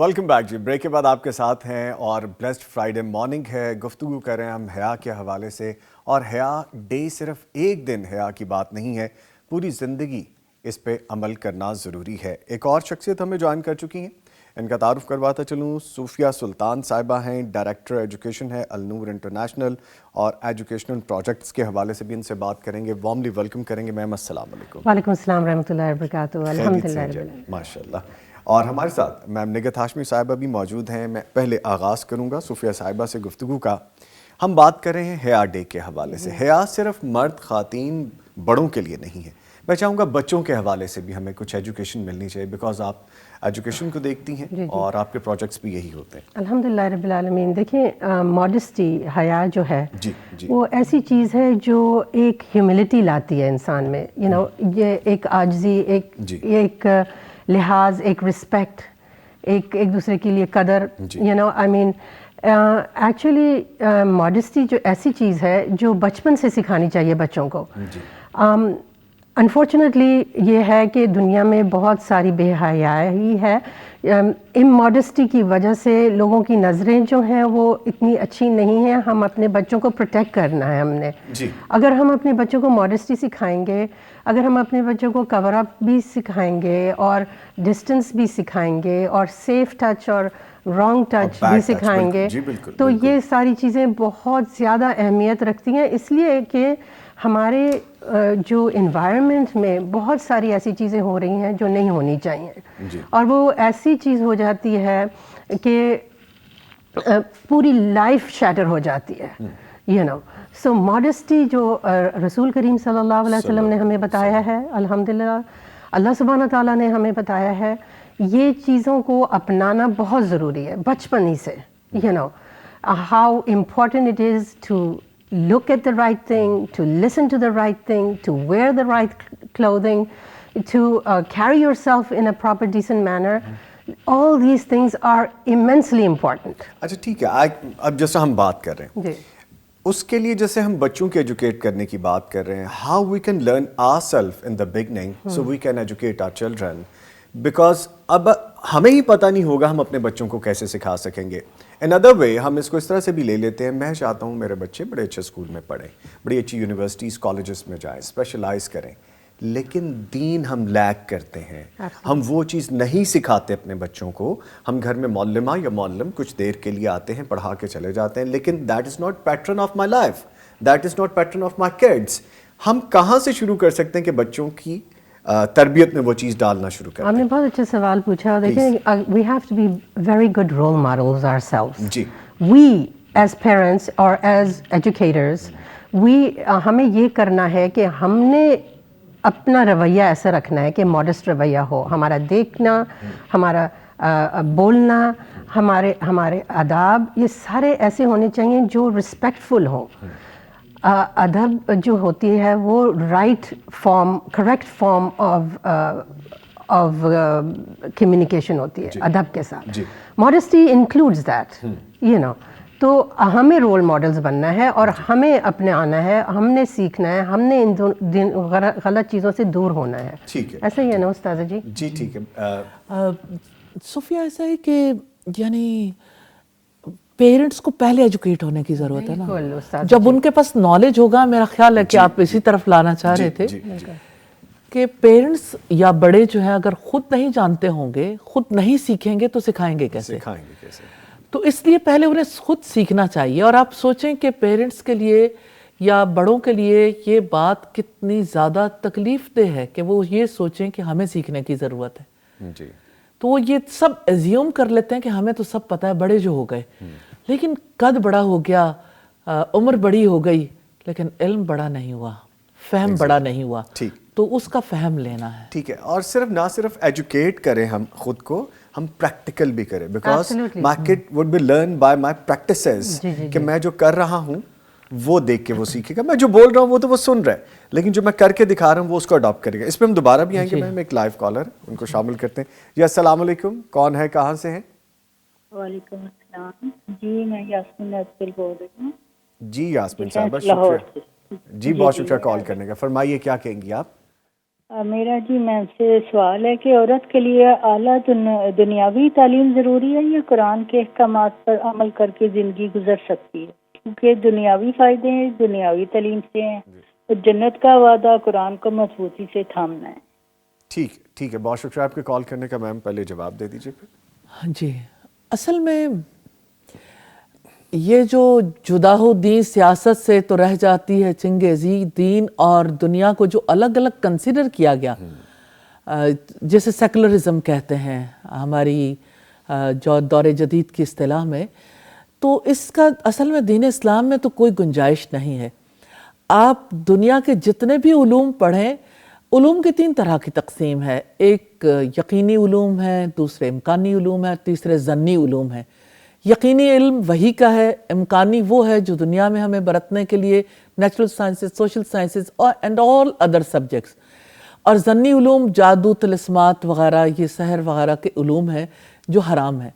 Welcome back جی. Break کے بعد آپ کے ساتھ ہیں اور بلیسڈ فرائیڈے مارننگ ہے. گفتگو کر رہے ہیں ہم حیا کے حوالے سے, اور حیا ڈے صرف ایک دن حیا کی بات نہیں ہے, پوری زندگی اس پہ عمل کرنا ضروری ہے. ایک اور شخصیت ہمیں جوائن کر چکی ہیں, ان کا تعارف کرواتا چلوں. صوفیہ سلطان صاحبہ ہیں, ڈائریکٹر ایجوکیشن ہے النور انٹرنیشنل, اور ایجوکیشنل پروجیکٹس کے حوالے سے بھی ان سے بات کریں گے. وارملی ویلکم کریں گے میم. السلام علیکم. وعلیکم السلام رحمۃ اللہ وبرکاتہ. الحمدللہ ماشاء اللہ. اور ہمارے ساتھ میم نگہت ہاشمی صاحبہ بھی موجود ہیں. میں پہلے آغاز کروں گا صوفیہ صاحبہ سے گفتگو کا. ہم بات کر رہے ہیں حیا ڈے کے حوالے سے. حیا صرف مرد خواتین بڑوں کے لیے نہیں ہے, میں چاہوں گا بچوں کے حوالے سے بھی ہمیں کچھ ایجوکیشن ملنی چاہیے, بیکاز آپ ایجوکیشن کو دیکھتی ہیں اور آپ کے پروجیکٹس بھی یہی ہوتے ہیں. الحمدللہ رب العالمین. دیکھیں ماڈسٹی, حیا جو ہے وہ ایسی چیز ہے جو ایک ہیوملٹی لاتی ہے انسان میں. یہ ایک عاجزی, ایک لحاظ, ایک رسپیکٹ, ایک دوسرے کے لیے قدر. آئی مین ایکچولی ماڈسٹی جو ایسی چیز ہے جو بچپن سے سکھانی چاہیے بچوں کو. انفارچونیٹلی یہ ہے کہ دنیا میں بہت ساری بے حیائی ہے. اموڈسٹی کی وجہ سے لوگوں کی نظریں جو ہیں وہ اتنی اچھی نہیں ہیں. ہم اپنے بچوں کو پروٹیکٹ کرنا ہے ہم نے. اگر ہم اپنے بچوں کو ماڈسٹی سکھائیں گے, اگر ہم اپنے بچوں کو کور اپ بھی سکھائیں گے اور ڈسٹنس بھی سکھائیں گے اور سیف ٹچ اور رانگ ٹچ بھی سکھائیں گے, تو یہ ساری چیزیں بہت زیادہ اہمیت رکھتی ہیں. اس لیے کہ ہمارے جو انوائرمنٹ میں بہت ساری ایسی چیزیں ہو رہی ہیں جو نہیں ہونی چاہیے, اور وہ ایسی چیز ہو جاتی ہے کہ پوری لائف شیٹر ہو جاتی ہے. سو ماڈسٹی جو رسول کریم صلی اللہ علیہ وسلم نے ہمیں بتایا ہے, الحمدللہ اللہ سبحانہ تعالیٰ نے ہمیں بتایا ہے, یہ چیزوں کو اپنانا بہت ضروری ہے بچپن ہی سے. How important it is to look at the right thing, to listen to the right thing, to wear the right clothing, to carry yourself in a proper decent manner. All these things are immensely important. اچھا ٹھیک ہے, اب جیسا ہم بات کر رہے ہیں اس کے لیے, جیسے ہم بچوں کے ایجوکیٹ کرنے کی بات کر رہے ہیں, how we can learn ourselves in the beginning so we can educate our children, because اب ہمیں ہی پتہ نہیں ہوگا ہم اپنے بچوں کو کیسے سکھا سکیں گے. ان ادر وے ہم اس کو اس طرح سے بھی لے لیتے ہیں, میں چاہتا ہوں میرے بچے بڑے اچھے اسکول میں پڑھیں, بڑی اچھی یونیورسٹیز کالجز میں جائیں, اسپیشلائز کریں, لیکن دین ہم لیک کرتے ہیں. ہم وہ چیز نہیں سکھاتے اپنے بچوں کو. ہم گھر میں معلمہ یا معلم کچھ دیر کے لیے آتے ہیں, پڑھا کے چلے جاتے ہیں, لیکن that is not pattern of my life, that is not pattern of my kids. ہم کہاں سے شروع کر سکتے ہیں کہ بچوں کی تربیت میں وہ چیز ڈالنا شروع کریں؟ آپ نے بہت اچھا سوال پوچھا. دیکھیں we have to be very good role models ourselves. We as parents اور ایز ایجوکیٹرز, ہمیں یہ کرنا ہے کہ ہم نے اپنا رویہ ایسا رکھنا ہے کہ ماڈسٹ رویہ ہو. ہمارا دیکھنا, ہمارا بولنا, ہمارے آداب, یہ سارے ایسے ہونے چاہیے جو رسپیکٹفل ہوں. ادب جو ہوتی ہے وہ right form, correct form of communication ہوتی ہے ادب کے ساتھ. Modesty includes that. تو ہمیں رول ماڈلز بننا ہے اور ہمیں اپنے آنا ہے, ہم نے سیکھنا ہے, ہم نے ان غلط چیزوں سے دور ہونا ہے. ایسا ہی ہے نا استاذہ جی؟ جی ٹھیک ہے. صوفیہ ایسا ہے کہ یعنی پیرنٹس کو پہلے ایجوکیٹ ہونے کی ضرورت ہے نا. جب ان کے پاس نالج ہوگا, میرا خیال ہے کہ آپ اسی طرف لانا چاہ رہے تھے, کہ پیرنٹس یا بڑے جو ہیں اگر خود نہیں جانتے ہوں گے, خود نہیں سیکھیں گے تو سکھائیں گے کیسے؟ تو اس لیے پہلے انہیں خود سیکھنا چاہیے. اور آپ سوچیں کہ پیرنٹس کے لیے یا بڑوں کے لیے یہ بات کتنی زیادہ تکلیف دہ ہے کہ وہ یہ سوچیں کہ ہمیں سیکھنے کی ضرورت ہے. تو وہ یہ سب ایزیوم کر لیتے ہیں کہ ہمیں تو سب پتہ ہے, بڑے جو ہو گئے, لیکن قد بڑا ہو گیا, عمر بڑی ہو گئی, لیکن علم بڑا نہیں ہوا, فہم بڑا نہیں ہوا. تو اس کا فہم لینا ہے. ٹھیک ہے. اور نہ صرف ایجوکیٹ کریں ہم خود کو, ہم پریکٹیکل بھی کریں, because my kid would be learn by my practices, کہ میں جو کر رہا ہوں وہ دیکھ کے وہ سیکھے گا, میں جو بول رہا ہوں وہ تو وہ سن رہا ہے, لیکن جو میں کر کے دکھا رہا ہوں وہ اس کو اڈاپٹ کرے گا. اس پہ ہم دوبارہ بھی آئیں گے. میم ایک لائیو کالر ان کو شامل کرتے ہیں. جی السلام علیکم, کون ہے, کہاں سے ہیں؟ وعلیکم السلام جی, میں یاسمین ازبل بول رہی ہوں. جی یاسمین صاحبہ شکریہ, جی بہت شکریہ کال کرنے کا. فرمائیے کیا کہیں گی آپ؟ میرا جی میں سے سوال ہے کہ عورت کے لیے اعلیٰ دنیاوی تعلیم ضروری ہے یا قرآن کے احکامات پر عمل کر کے زندگی گزر سکتی ہے؟ کیونکہ دنیاوی فائدے ہیں دنیاوی تعلیم سے ہیں, تو جنت کا وعدہ قرآن کو مضبوطی سے تھامنا ہے. ٹھیک ہے, بہت شکریہ آپ کے کال کرنے کا. میم پہلے جواب دے دیجیے پھر. جی, اصل میں یہ جو جدا ہو دین سیاست سے تو رہ جاتی ہے چنگیزی, دین اور دنیا کو جو الگ الگ کنسیڈر کیا گیا, جیسے سیکولرزم کہتے ہیں ہماری جو دور جدید کی اصطلاح میں, تو اس کا اصل میں دین اسلام میں تو کوئی گنجائش نہیں ہے. آپ دنیا کے جتنے بھی علوم پڑھیں, علوم کی 3 طرح کی تقسیم ہے. ایک یقینی علوم ہے, دوسرے امکانی علوم ہے, تیسرے ظنی علوم ہے. یقینی علم وحی کا ہے, امکانی وہ ہے جو دنیا میں ہمیں برتنے کے لیے natural sciences, social sciences and all other subjects, اور ظنی علوم جادو, طلسمات وغیرہ, یہ سحر وغیرہ کے علوم ہیں جو حرام ہیں.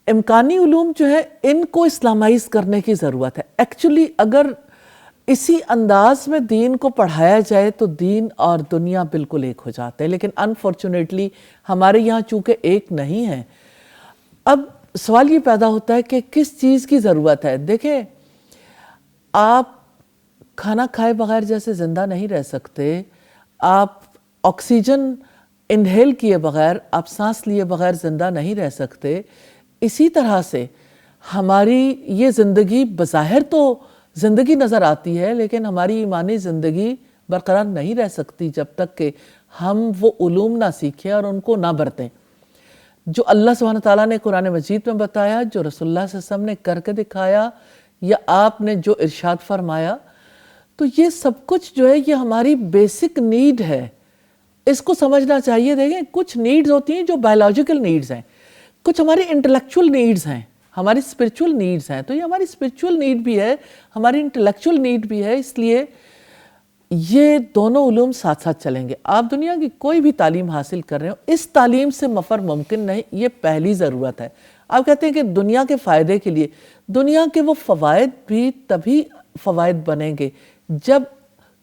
امکانی علوم جو ہے ان کو اسلامائز کرنے کی ضرورت ہے. ایکچولی اگر اسی انداز میں دین کو پڑھایا جائے تو دین اور دنیا بالکل ایک ہو جاتے ہیں, لیکن انفارچونیٹلی ہمارے یہاں چونکہ ایک نہیں ہے. اب سوال یہ پیدا ہوتا ہے کہ کس چیز کی ضرورت ہے. دیکھیں, آپ کھانا کھائے بغیر جیسے زندہ نہیں رہ سکتے, آپ آکسیجن انہیل کیے بغیر, آپ سانس لیے بغیر زندہ نہیں رہ سکتے. اسی طرح سے ہماری یہ زندگی بظاہر تو زندگی نظر آتی ہے, لیکن ہماری ایمانی زندگی برقرار نہیں رہ سکتی جب تک کہ ہم وہ علوم نہ سیکھیں اور ان کو نہ برتیں جو اللہ سبحانہ تعالیٰ نے قرآن مجید میں بتایا, جو رسول اللہ صلی اللہ علیہ وسلم نے کر کے دکھایا, یا آپ نے جو ارشاد فرمایا. تو یہ سب کچھ جو ہے یہ ہماری بیسک نیڈ ہے, اس کو سمجھنا چاہیے. دیکھیں, کچھ نیڈز ہوتی ہیں جو بایولوجیکل نیڈز ہیں, کچھ ہماری انٹلیکچول نیڈز ہیں, ہماری اسپرچول نیڈز ہیں. تو یہ ہماری اسپرچول نیڈ بھی ہے, ہماری انٹلیکچول نیڈ بھی ہے, اس لیے یہ دونوں علوم ساتھ ساتھ چلیں گے. آپ دنیا کی کوئی بھی تعلیم حاصل کر رہے ہو, اس تعلیم سے مفر ممکن نہیں, یہ پہلی ضرورت ہے. آپ کہتے ہیں کہ دنیا کے فائدے کے لیے, دنیا کے وہ فوائد بھی تبھی فوائد بنیں گے جب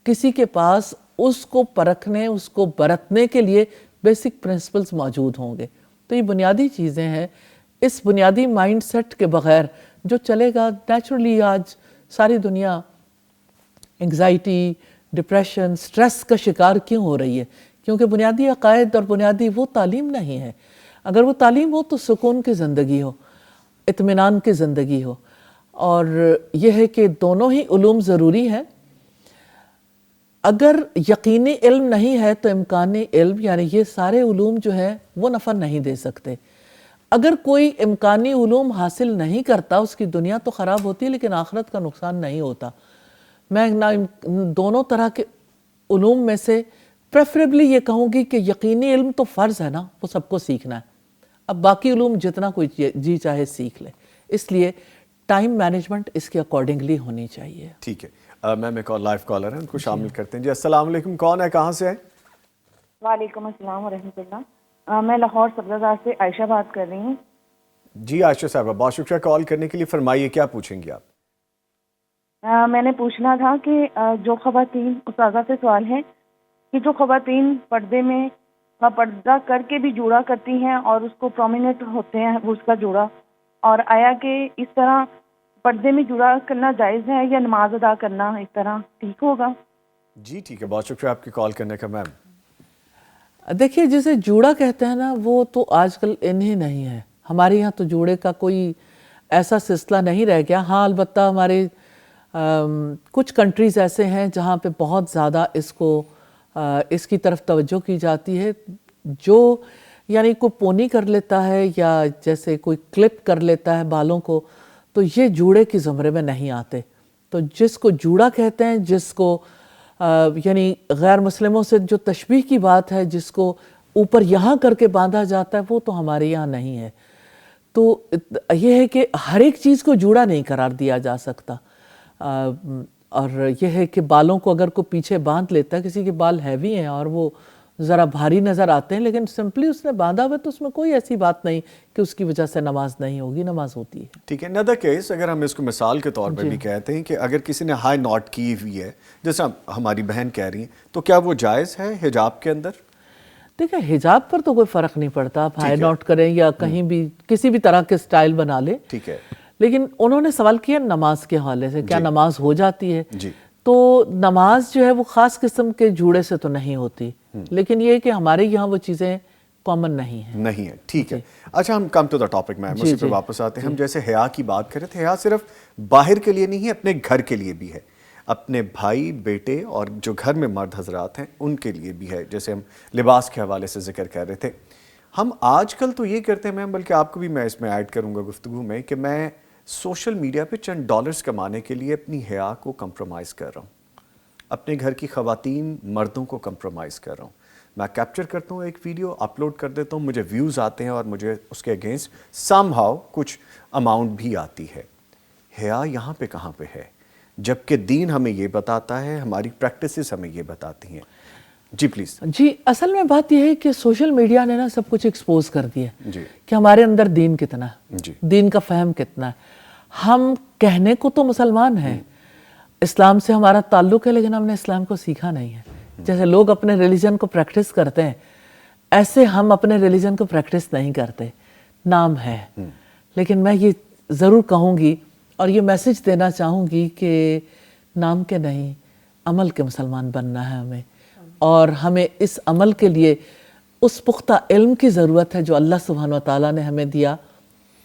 کسی کے پاس اس کو پرکھنے, اس کو برتنے کے لیے بیسک پرنسپلز موجود ہوں گے. تو یہ بنیادی چیزیں ہیں. اس بنیادی مائنڈ سیٹ کے بغیر جو چلے گا, نیچرلی آج ساری دنیا انگزائٹی, ڈپریشن, سٹریس کا شکار کیوں ہو رہی ہے؟ کیونکہ بنیادی عقائد اور بنیادی وہ تعلیم نہیں ہے. اگر وہ تعلیم ہو تو سکون کی زندگی ہو, اطمینان کی زندگی ہو. اور یہ ہے کہ دونوں ہی علوم ضروری ہیں. اگر یقینی علم نہیں ہے تو امکانی علم, یعنی یہ سارے علوم جو ہیں وہ نفع نہیں دے سکتے. اگر کوئی امکانی علوم حاصل نہیں کرتا, اس کی دنیا تو خراب ہوتی ہے لیکن آخرت کا نقصان نہیں ہوتا. میں دونوں طرح کے علوم میں سے پریفریبلی یہ کہوں گی کہ یقینی علم تو فرض ہے نا, وہ سب کو سیکھنا ہے. اب باقی علوم جتنا کوئی جی چاہے سیکھ لے. اس لیے ٹائم مینجمنٹ اس کے اکارڈنگلی ہونی چاہیے. ٹھیک ہے, میم ایک اور لائیو کالر ہے, ان کو شامل کرتے ہیں. جی السلام علیکم, کون ہے, کہاں سے ہے؟ وعلیکم السلام ورحمۃ اللہ. میں لاہور سبزہ سے عائشہ بات کر رہی ہوں. جی عائشہ صاحبہ, بہت شکریہ کال کرنے کے لیے. فرمائیے کیا پوچھیں گی آپ؟ میں نے پوچھنا تھا کہ جو خواتین, استاذہ سے سوال ہے کہ جو خواتین پردے میں پردہ کر کے بھی جوڑا کرتی ہیں اور اس کو پرومیننٹ ہوتے ہیں وہ اس کا جوڑا, اور آیا کہ اس طرح پردے میں جوڑا کرنا جائز ہے یا نماز ادا کرنا اس طرح ٹھیک ہوگا؟ جی ٹھیک ہے, بہت شکریہ آپ کی کال کرنے کا. میم دیکھیے, جسے جوڑا کہتے ہیں نا, وہ تو آج کل انہیں نہیں ہے. ہمارے یہاں تو جوڑے کا کوئی ایسا سلسلہ نہیں رہ گیا. ہاں البتہ ہمارے کچھ کنٹریز ایسے ہیں جہاں پہ بہت زیادہ اس کی طرف توجہ کی جاتی ہے. جو یعنی کوئی پونی کر لیتا ہے یا جیسے کوئی کلپ کر لیتا ہے بالوں کو, تو یہ جوڑے کی زمرے میں نہیں آتے. تو جس کو جوڑا کہتے ہیں, جس کو یعنی غیر مسلموں سے جو تشبیہ کی بات ہے, جس کو اوپر یہاں کر کے باندھا جاتا ہے وہ تو ہمارے یہاں نہیں ہے. تو یہ ہے کہ ہر ایک چیز کو جوڑا نہیں قرار دیا جا سکتا. اور یہ ہے کہ بالوں کو اگر کوئی پیچھے باندھ لیتا ہے, کسی کے بال ہیوی ہیں اور وہ ذرا بھاری نظر آتے ہیں لیکن سمپلی اس نے باندھا ہوا تو اس میں کوئی ایسی بات نہیں کہ اس کی وجہ سے نماز نہیں ہوگی, نماز ہوتی ہے. ٹھیک ہے. another case اگر ہم اس کو مثال کے طور پہ بھی کہتے ہیں کہ اگر کسی نے ہائی نوٹ کی ہوئی ہے جیسا ہماری بہن کہہ رہی ہیں, تو کیا وہ جائز ہے حجاب کے اندر؟ دیکھیں حجاب پر تو کوئی فرق نہیں پڑتا, آپ ہائی نوٹ کریں یا کہیں بھی کسی بھی طرح کے سٹائل بنا لیں. ٹھیک ہے. لیکن انہوں نے سوال کیا نماز کے حوالے سے, کیا نماز ہو جاتی ہے؟ جی. تو نماز جو ہے وہ خاص قسم کے جوڑے سے تو نہیں ہوتی, لیکن یہ کہ ہمارے یہاں وہ چیزیں کامن نہیں ہیں. نہیں ہے. ٹھیک ہے. اچھا ہم کم ٹو دا ٹاپک میں اسی پہ واپس آتے ہیں. ہم جیسے حیا کی بات کریں تو حیا صرف باہر کے لیے نہیں ہے, اپنے گھر کے لیے بھی ہے, اپنے بھائی بیٹے اور جو گھر میں مرد حضرات ہیں ان کے لیے بھی ہے. جیسے ہم لباس کے حوالے سے ذکر کر رہے تھے, ہم آج کل تو یہ کرتے ہیں میم, بلکہ آپ کو بھی میں اس میں ایڈ کروں گا گفتگو میں, کہ میں سوشل میڈیا پہ چند ڈالرز کمانے کے لیے اپنی حیا کو کمپرومائز کر رہا ہوں, اپنے گھر کی خواتین مردوں کو کمپرومائز کر رہا ہوں. میں کیپچر کرتا ہوں ایک ویڈیو, اپلوڈ کر دیتا ہوں, مجھے ویوز آتے ہیں اور مجھے اس کے اگینسٹ سم ہاؤ کچھ اماؤنٹ بھی آتی ہے. حیا یہاں پہ کہاں پہ ہے, جبکہ دین ہمیں یہ بتاتا ہے, ہماری پریکٹسز ہمیں یہ بتاتی ہیں. جی پلیز. جی اصل میں بات یہ ہے کہ سوشل میڈیا نے نا سب کچھ ایکسپوز کر دیا جی. کہ ہمارے اندر دین کتنا ہے, جی. دین کا فہم کتنا ہے. ہم کہنے کو تو مسلمان ہیں, اسلام سے ہمارا تعلق ہے, لیکن ہم نے اسلام کو سیکھا نہیں ہے. جیسے لوگ اپنے ریلیجن کو پریکٹس کرتے ہیں ایسے ہم اپنے ریلیجن کو پریکٹس نہیں کرتے. نام ہے, لیکن میں یہ ضرور کہوں گی اور یہ میسج دینا چاہوں گی کہ نام کے نہیں عمل کے مسلمان بننا ہے ہمیں, اور ہمیں اس عمل کے لیے اس پختہ علم کی ضرورت ہے جو اللہ سبحانہ و تعالیٰ نے ہمیں دیا.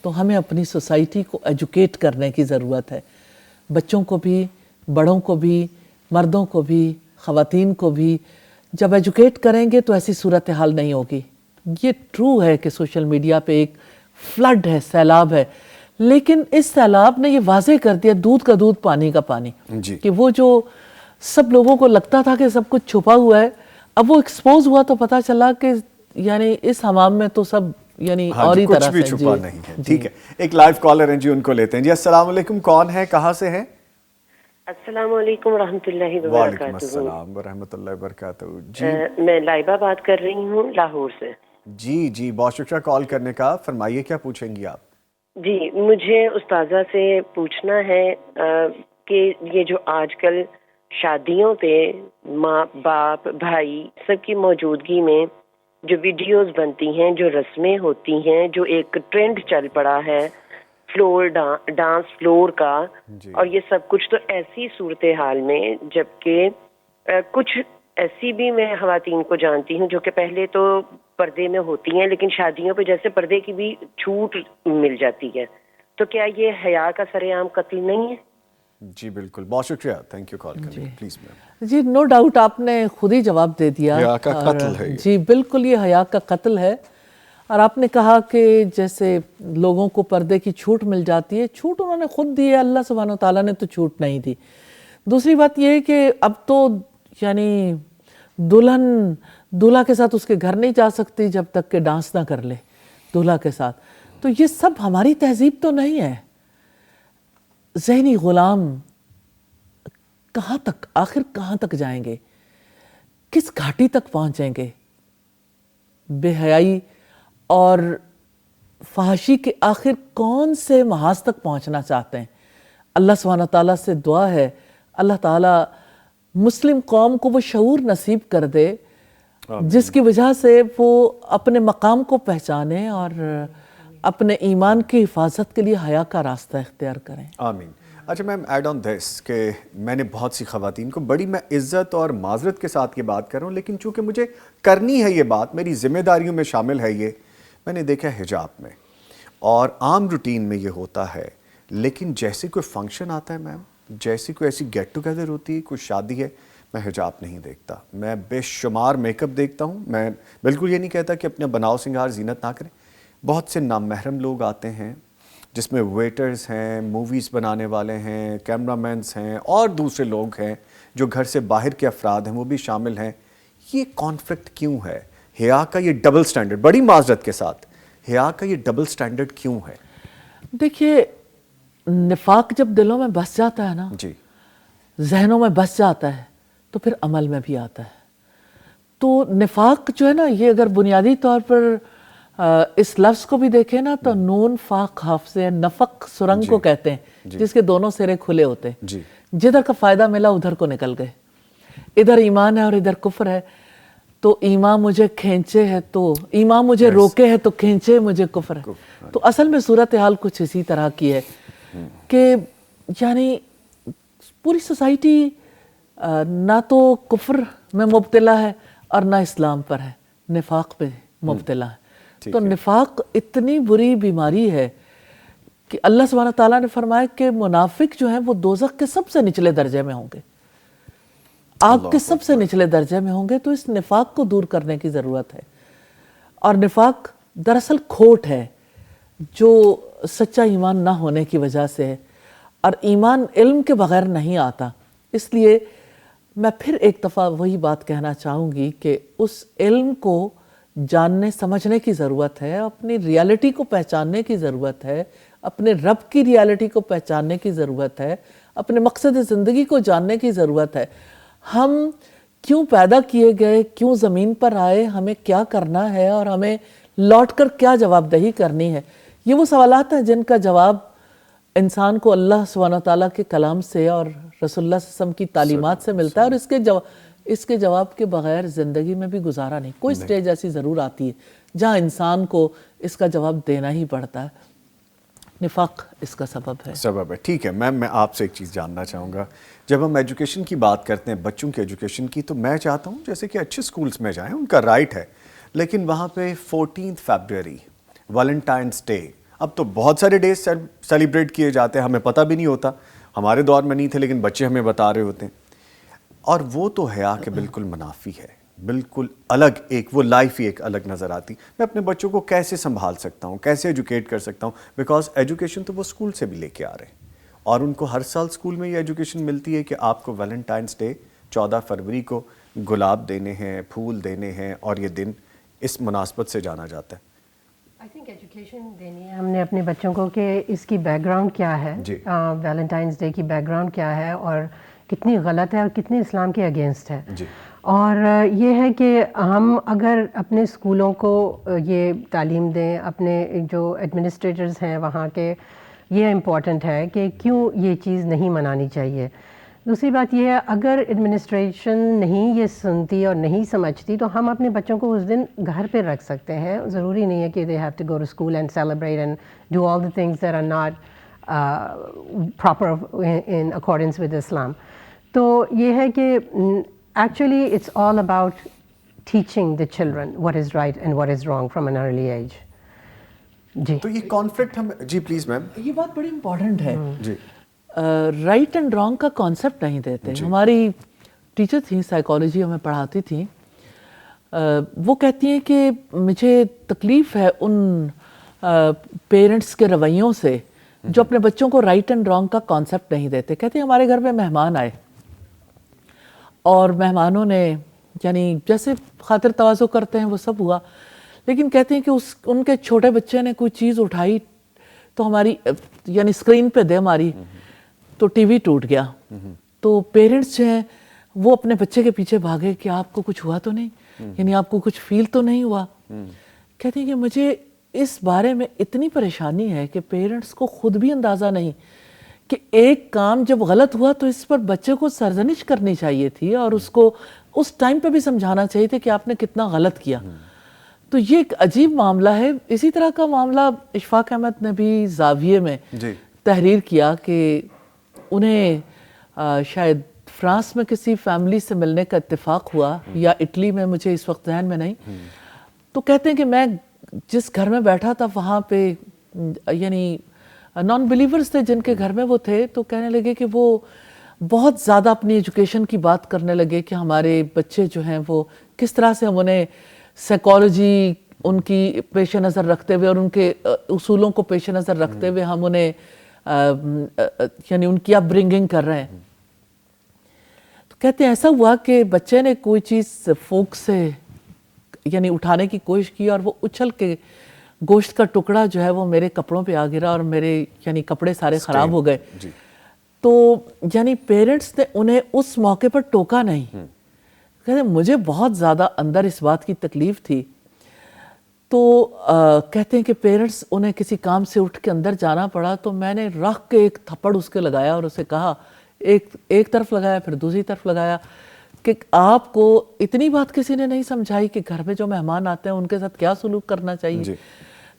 تو ہمیں اپنی سوسائٹی کو ایجوکیٹ کرنے کی ضرورت ہے, بچوں کو بھی, بڑوں کو بھی, مردوں کو بھی, خواتین کو بھی. جب ایجوکیٹ کریں گے تو ایسی صورتحال نہیں ہوگی. یہ ٹرو ہے کہ سوشل میڈیا پہ ایک فلڈ ہے, سیلاب ہے, لیکن اس سیلاب نے یہ واضح کر دیا دودھ کا دودھ پانی کا پانی, کہ وہ جو سب لوگوں کو لگتا تھا کہ سب کچھ چھپا ہوا ہے, اب وہ ایکسپوز ہوا تو پتہ چلا کہ یعنی اس حمام میں تو سب یعنی اور ہی طرح سے. کچھ بھی چھپا نہیں ہے. ٹھیک ہے, ایک لائیو کالر ہیں جی, ان کو لیتے ہیں. جی السلام علیکم, کون ہے, کہاں سے ہیں؟ السلام علیکم ورحمۃ اللہ وبرکاتہ. وعلیکم السلام ورحمۃ اللہ وبرکاتہ. جی میں لائبہ بات کر رہی ہوں لاہور سے. جی جی, بہت شکریہ کال کرنے کا. فرمائیے کیا پوچھیں گی آپ؟ جی مجھے استاذہ سے پوچھنا ہے کہ یہ جو آج کل شادیوں پہ ماں باپ بھائی سب کی موجودگی میں جو ویڈیوز بنتی ہیں, جو رسمیں ہوتی ہیں, جو ایک ٹرینڈ چل پڑا ہے فلور ڈانس فلور کا, اور یہ سب کچھ تو ایسی صورتحال میں, جبکہ کچھ ایسی بھی میں خواتین کو جانتی ہوں جو کہ پہلے تو پردے میں ہوتی ہیں لیکن شادیوں پہ جیسے پردے کی بھی چھوٹ مل جاتی ہے, تو کیا یہ حیا کا سر عام قتل نہیں ہے؟ جی بالکل, بہت شکریہ, تھینک یو کال کرنے. Please ma'am. G no doubt آپ نے خود ہی جواب دے دیا. حیا کا قتل ہے. جی بالکل, یہ حیا کا قتل ہے. اور آپ نے کہا کہ جیسے لوگوں کو پردے کی چھوٹ مل جاتی ہے, چھوٹ انہوں نے خود دی ہے, اللہ سبحانہ و تعالیٰ نے تو چھوٹ نہیں دی. دوسری بات یہ ہے کہ اب تو یعنی دلہن دولہا کے ساتھ اس کے گھر نہیں جا سکتی جب تک کہ ڈانس نہ کر لے دولہا کے ساتھ. تو یہ سب ہماری تہذیب تو نہیں ہے. ذہنی غلام کہاں تک, آخر کہاں تک جائیں گے, کس گھاٹی تک پہنچیں گے؟ بے حیائی اور فحاشی کے آخر کون سے محاذ تک پہنچنا چاہتے ہیں؟ اللہ سبحانہ تعالیٰ سے دعا ہے اللہ تعالیٰ مسلم قوم کو وہ شعور نصیب کر دے جس کی وجہ سے وہ اپنے مقام کو پہچانے اور اپنے ایمان کی حفاظت کے لیے حیا کا راستہ اختیار کریں. آمین. اچھا میم, ایڈ آن دس کہ میں نے بہت سی خواتین کو بڑی میں عزت اور معذرت کے ساتھ یہ بات کر رہا ہوں, لیکن چونکہ مجھے کرنی ہے یہ بات, میری ذمہ داریوں میں شامل ہے یہ, میں نے دیکھا حجاب میں اور عام روٹین میں یہ ہوتا ہے, لیکن جیسے کوئی فنکشن آتا ہے میم, جیسی کوئی ایسی گیٹ ٹوگیدر ہوتی ہے, کوئی شادی ہے, میں حجاب نہیں دیکھتا. میں بے شمار میک اپ دیکھتا ہوں. میں بالکل یہ نہیں کہتا کہ اپنا بناؤ سنگار زینت نہ کریں. بہت سے نامحرم لوگ آتے ہیں جس میں ویٹرز ہیں, موویز بنانے والے ہیں, کیمرہ مینز ہیں اور دوسرے لوگ ہیں جو گھر سے باہر کے افراد ہیں وہ بھی شامل ہیں. یہ کانفلکٹ کیوں ہے حیا کا یہ ڈبل سٹینڈرڈ, بڑی معذرت کے ساتھ, حیا کا یہ ڈبل سٹینڈرڈ کیوں ہے؟ دیکھیے نفاق جب دلوں میں بس جاتا ہے نا, جی, ذہنوں میں بس جاتا ہے, تو پھر عمل میں بھی آتا ہے. تو نفاق جو ہے نا, یہ اگر بنیادی طور پر اس لفظ کو بھی دیکھیں نا تو نون فا قاف سے نفق سرنگ کو کہتے ہیں, جس کے دونوں سرے کھلے ہوتے ہیں. جی, جدھر کا فائدہ ملا ادھر کو نکل گئے. ادھر ایمان ہے اور ادھر کفر ہے, تو ایمان مجھے کھینچے ہے تو ایمان مجھے روکے ہے تو کھینچے مجھے کفر ہے. تو اصل میں صورتحال کچھ اسی طرح کی ہے کہ یعنی پوری سوسائٹی نہ تو کفر میں مبتلا ہے اور نہ اسلام پر ہے, نفاق پہ مبتلا ہے. تو نفاق اتنی بری بیماری ہے کہ اللہ سبحانہ تعالیٰ نے فرمایا کہ منافق جو ہیں وہ دوزخ کے سب سے نچلے درجے میں ہوں گے, آگ کے سب سے نچلے درجے میں ہوں گے. تو اس نفاق کو دور کرنے کی ضرورت ہے. اور نفاق دراصل کھوٹ ہے جو سچا ایمان نہ ہونے کی وجہ سے ہے, اور ایمان علم کے بغیر نہیں آتا. اس لیے میں پھر ایک دفعہ وہی بات کہنا چاہوں گی کہ اس علم کو جاننے سمجھنے کی ضرورت ہے, اپنی ریالٹی کو پہچاننے کی ضرورت ہے, اپنے رب کی ریالٹی کو پہچاننے کی ضرورت ہے, اپنے مقصد زندگی کو جاننے کی ضرورت ہے. ہم کیوں پیدا کیے گئے, کیوں زمین پر آئے, ہمیں کیا کرنا ہے اور ہمیں لوٹ کر کیا جواب دہی کرنی ہے. یہ وہ سوالات ہیں جن کا جواب انسان کو اللہ سبحانہ تعالیٰ کے کلام سے اور رسول اللہ صلی اللہ علیہ وسلم کی تعلیمات سے ملتا ہے, اور اس کے جواب کے بغیر زندگی میں بھی گزارا نہیں. کوئی سٹیج ایسی ضرور آتی ہے جہاں انسان کو اس کا جواب دینا ہی پڑتا ہے. نفاق اس کا سبب ہے. ٹھیک ہے میم, میں آپ سے ایک چیز جاننا چاہوں گا. جب ہم ایجوکیشن کی بات کرتے ہیں, بچوں کی ایجوکیشن کی, تو میں چاہتا ہوں جیسے کہ اچھے سکولز میں جائیں, ان کا رائٹ ہے, لیکن وہاں پہ 14 فیبروری ویلنٹائنس ڈے, اب تو بہت سارے ڈیز سیلیبریٹ کیے جاتے ہیں, ہمیں پتہ بھی نہیں ہوتا, ہمارے دور میں نہیں تھے لیکن بچے ہمیں بتا رہے ہوتے ہیں. اور وہ تو حیا کے بالکل منافی ہے, بالکل الگ ایک وہ لائف ہی ایک الگ نظر آتی. میں اپنے بچوں کو کیسے سنبھال سکتا ہوں, کیسے ایجوکیٹ کر سکتا ہوں, بیکاز ایجوکیشن تو وہ اسکول سے بھی لے کے آ رہے ہیں, اور ان کو ہر سال اسکول میں یہ ایجوکیشن ملتی ہے کہ آپ کو ویلنٹائنس ڈے 14 فروری کو گلاب دینے ہیں, پھول دینے ہیں, اور یہ دن اس مناسبت سے جانا جاتا ہے. آئی تھنک ایجوکیشن دینی ہے ہم نے اپنے بچوں کو کہ اس کی بیک گراؤنڈ کیا ہے, ویلنٹائنس ڈے کی بیک گراؤنڈ کیا ہے, اور کتنی غلط ہے اور کتنی اسلام کے اگینسٹ ہے. اور یہ ہے کہ ہم اگر اپنے اسکولوں کو یہ تعلیم دیں, اپنے جو ایڈمنسٹریٹرز ہیں وہاں کے, یہ امپورٹنٹ ہے کہ کیوں یہ چیز نہیں منانی چاہیے. دوسری بات یہ ہے اگر ایڈمنسٹریشن نہیں یہ سنتی اور نہیں سمجھتی تو ہم اپنے بچوں کو اس دن گھر پہ رکھ سکتے ہیں. ضروری نہیں ہے کہ they have to go to school and celebrate and do all the things that are not proper in accordance with Islam. تو یہ ہے کہ actually it's all about teaching the children what is right and what is wrong from an early age. جی تو یہ conflict ہم, جی please ma'am. یہ بات بڑی امپورٹنٹ ہے. جی, رائٹ اینڈ رانگ کا کانسیپٹ نہیں دیتے. ہماری ٹیچر تھیں سائیکالوجی ہمیں پڑھاتی تھیں, وہ کہتی ہیں کہ مجھے تکلیف ہے ان پیرنٹس کے رویوں سے جو اپنے بچوں کو رائٹ اینڈ رانگ کا کانسیپٹ نہیں دیتے. کہتے ہیں ہمارے گھر میں مہمان آئے اور مہمانوں نے یعنی جیسے خاطر تواضع کرتے ہیں وہ سب ہوا, لیکن کہتے ہیں کہ ان کے چھوٹے بچے نے کوئی چیز اٹھائی تو ہماری یعنی اسکرین پہ دے ماری تو ٹی وی ٹوٹ گیا. تو پیرنٹس جو ہیں وہ اپنے بچے کے پیچھے بھاگے کہ آپ کو کچھ ہوا تو نہیں, یعنی آپ کو کچھ فیل تو نہیں ہوا. کہتے ہیں کہ مجھے اس بارے میں اتنی پریشانی ہے کہ پیرنٹس کو خود بھی اندازہ نہیں کہ ایک کام جب غلط ہوا تو اس پر بچے کو سرزنش کرنی چاہیے تھی اور اس کو اس ٹائم پہ بھی سمجھانا چاہیے تھا کہ آپ نے کتنا غلط کیا. تو یہ ایک عجیب معاملہ ہے. اسی طرح کا معاملہ اشفاق احمد نے بھی زاویے میں تحریر کیا کہ انہیں شاید فرانس میں کسی فیملی سے ملنے کا اتفاق ہوا یا اٹلی میں, مجھے اس وقت ذہن میں نہیں. تو کہتے ہیں کہ میں جس گھر میں بیٹھا تھا وہاں پہ یعنی نان بلیورز تھے جن کے گھر میں وہ تھے, تو کہنے لگے کہ وہ بہت زیادہ اپنی ایجوکیشن کی بات کرنے لگے کہ ہمارے بچے جو ہیں وہ کس طرح سے ہم انہیں سائیکالوجی ان کی پیش نظر رکھتے ہوئے اور ان کے اصولوں کو پیش نظر رکھتے ہوئے ہم انہیں یعنی ان کی اپ برنگنگ کر رہے ہیں. تو کہتے ہیں ایسا ہوا کہ بچے نے کوئی چیز فوک سے یعنی اٹھانے کی کوشش کی اور وہ اچھل کے گوشت کا ٹکڑا جو ہے وہ میرے کپڑوں پہ آ گرا اور میرے یعنی کپڑے سارے خراب ہو گئے. تو یعنی پیرنٹس نے انہیں اس موقع پر ٹوکا نہیں. کہتے مجھے بہت زیادہ اندر اس بات کی تکلیف تھی. تو کہتے ہیں کہ پیرنٹس انہیں کسی کام سے اٹھ کے اندر جانا پڑا تو میں نے رکھ کے ایک تھپڑ اس کے لگایا اور اسے کہا, ایک طرف لگایا پھر دوسری طرف لگایا, کہ آپ کو اتنی بات کسی نے نہیں سمجھائی کہ گھر میں جو مہمان آتے ہیں ان کے ساتھ کیا سلوک کرنا چاہیے.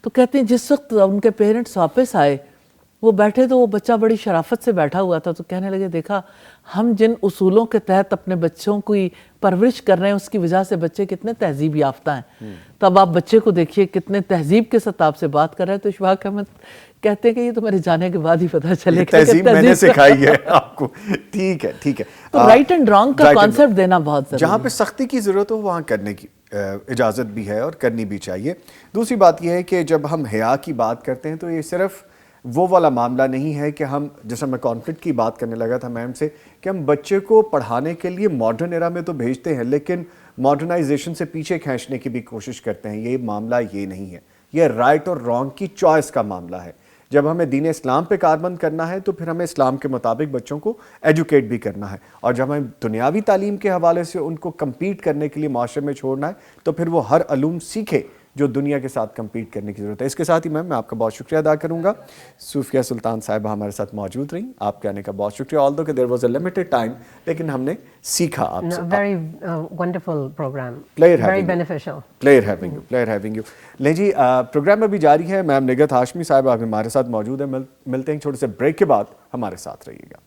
تو کہتے ہیں جس وقت ان کے پیرنٹس واپس آئے وہ بیٹھے تو وہ بچہ بڑی شرافت سے بیٹھا ہوا تھا. تو کہنے لگے دیکھا ہم جن اصولوں کے تحت اپنے بچوں کی پرورش کر رہے ہیں اس کی وجہ سے بچے کتنے تہذیب یافتہ ہیں. تب آپ بچے کو دیکھیے کتنے تہذیب کے ساتھ آپ سے بات کر رہے ہیں. تو اشفاق احمد کہتے ہیں کہ یہ تو میرے جانے کے بعد ہی پتہ چلے گا تہذیب میں نے سکھائی ہے آپ کو. ٹھیک ہے ٹھیک ہے. تو رائٹ اینڈ رانگ کا کانسیپٹ دینا بہت ضروری ہے. جہاں پہ سختی کی ضرورت ہو وہاں کرنے کی اجازت بھی ہے اور کرنی بھی چاہیے. دوسری بات یہ ہے کہ جب ہم حیا کی بات کرتے ہیں تو یہ صرف وہ والا معاملہ نہیں ہے کہ ہم, جیسا میں کانفلکٹ کی بات کرنے لگا تھا میم سے, کہ ہم بچے کو پڑھانے کے لیے ماڈرن ایرا میں تو بھیجتے ہیں لیکن ماڈرنائزیشن سے پیچھے کھینچنے کی بھی کوشش کرتے ہیں. یہ معاملہ یہ نہیں ہے, یہ رائٹ اور رانگ کی چوائس کا معاملہ ہے. جب ہمیں دین اسلام پہ کاربند کرنا ہے تو پھر ہمیں اسلام کے مطابق بچوں کو ایجوکیٹ بھی کرنا ہے, اور جب ہمیں دنیاوی تعلیم کے حوالے سے ان کو کمپیٹ کرنے کے لیے معاشرے میں چھوڑنا ہے تو پھر وہ ہر علوم سیکھے جو دنیا کے ساتھ کمپیٹ کرنے کی ضرورت ہے. اس کے ساتھ ہی میں آپ کا بہت شکریہ ادا کروں گا. صوفیہ سلطان صاحبہ ہمارے ساتھ موجود رہیں, آپ کے آنے کا بہت شکریہ. آلدو کہ there was a limited time لیکن ہم نے سیکھا آپ سے. Very wonderful program, very beneficial. Pleasure having you. لیں جی, پروگرام ابھی جاری ہے. میم نگہت ہاشمی صاحب آپ ہمارے ساتھ موجود ہیں. ملتے ہیں چھوٹے سے بریک کے بعد, ہمارے ساتھ رہیے گا.